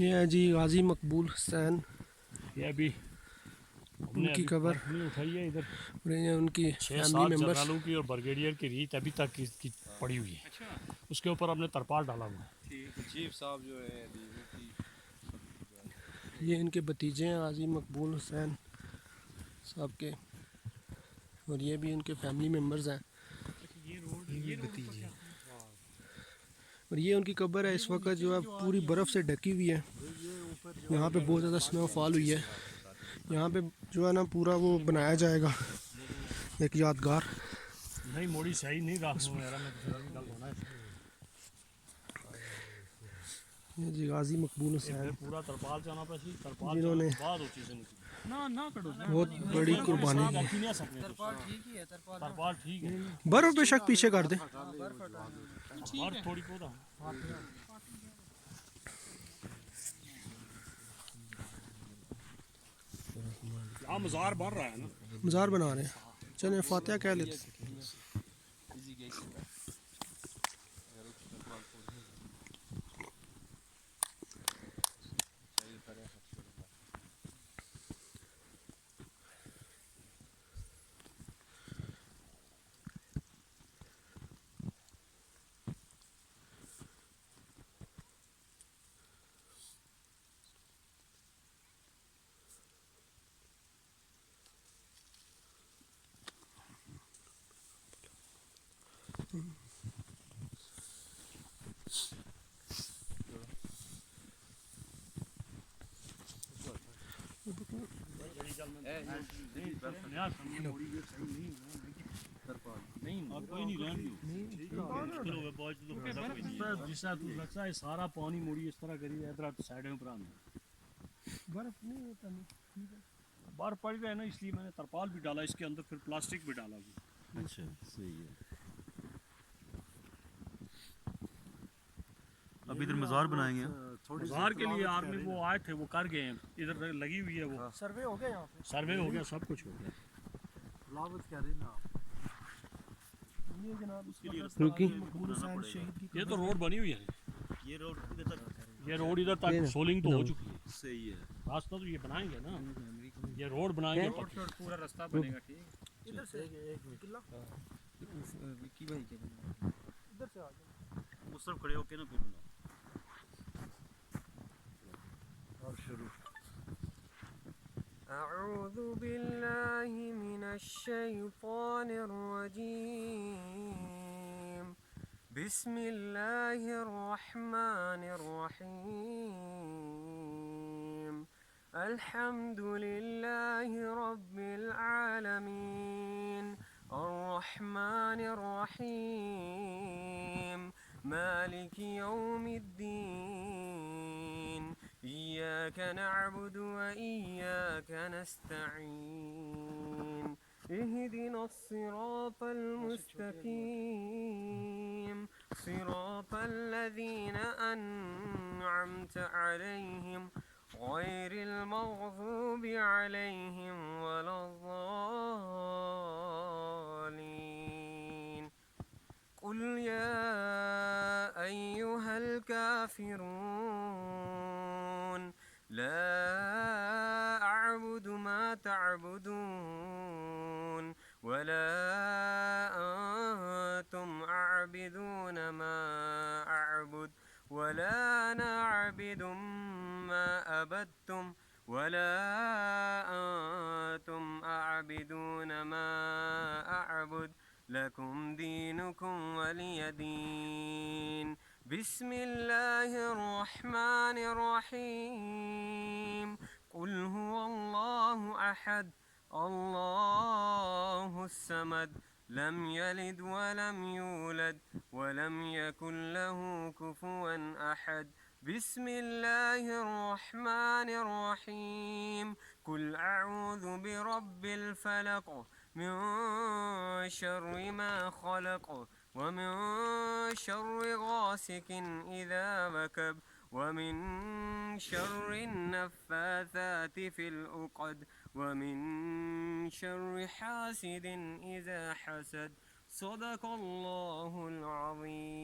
ये है जी गाजी मकबूल हुसैन, ये अभी हमने उनकी अभी कब्र बर्फ नहीं उठाई है इधर। और ये उनकी छः फैमिली सात मेम्बर्स। जनरलों की और ब्रिगेडियर की रीत अभी तक की पड़ी हुई है। अच्छा। उसके ऊपर हमने तरपाल डाला हुआ है। ठीक चीफ साहब जो है अभी उनकी ये इनके भतीजे हैं गाजी मकबूल हुसैन साहब के, और ये भी उनके फैमिली मेम्बर्स हैं। ये भतीजे और ये उनकी कब्र है, इस वक्त जो है पूरी बर्फ़ से ढकी हुई है। यहाँ पे बहुत ज़्यादा स्नोफॉल हुई है। यहाँ पे जो है ना पूरा वो बनाया जाएगा एक यादगार। नहीं मोड़ी सही नहीं रहा मेरा मैं गल होना है। ये जी गाजी मकबूल ये हुसैन फिर पूरा तरपाल जाना पे सी तरपाल जाने जिन्होंने के बाद वो चीज़ें निकली ना ना कटो बहुत बड़ी कुर्बानी दी। रखी नहीं सकते तरपाल ठीक है। बर्फ़ बेशक पीछे कर दे। बर्फ थोड़ी पौधा यहाँ मज़ार बन रहा है ना। मज़ार बना रहे हैं, चले फातिहा कह लेते। जिसका तू लगता है सारा पानी मोड़ी इस तरह करी इधर साइड में भरा बर्फ़ नहीं होता नहीं। बाहर पड़ रहे हैं ना, इसलिए मैंने तरपाल भी डाला इसके अंदर, फिर प्लास्टिक भी डाला भी। अच्छा सही है। अब इधर मज़ार बनाएंगे। मज़ार के लिए आर्मी वो आए थे, वो कर गए हैं, इधर लगी हुई है वो। सर्वे हो गया यहाँ पे, सर्वे हो गया, सब कुछ हो गया। ये जनाब रुकी। मकबूल हुसैन शहीद की ये तो रोड बनी हुई है, ये रोड इधर तक सोलिंग तो हो चुकी है। सही है। रास्ता तो ये बनाएंगे ना, ये रोड बनाएंगे पूरा रास्ता बनेगा। ठीक इधर से किला विक्की भाई के इधर से आ जाओ। उस तरफ खड़े होके ना फिर बनाओ। शुरू। أعوذ بالله من الشيطان الرجيم بسم الله الرحمن الرحيم الحمد لله رب العالمين الرحمن الرحيم مالك يوم الدين إياك نعبد وإياك نستعين اهدنا الصراط المستقيم صراط الذين أنعمت عليهم غير المغضوب عليهم ولا الضالين قل يا أيها الكافرون لا أعبد ما تعبدون ولا أنتم عابدون ما أعبد ولا أنا عابد ما أبدتم ولا أنتم عابدون ما أعبد لكم دينكم ولي دين بسم الله الرحمن الرحيم قل هو الله أحد الله الصمد لم يلد ولم يولد ولم يكن له كفوا أحد بسم الله الرحمن الرحيم قل أعوذ برب الفلق من شر ما خلق ومن شر غاسق إذا وكب ومن شر النفاثات في العقد ومن شر حاسد إذا حسد صدق الله العظيم.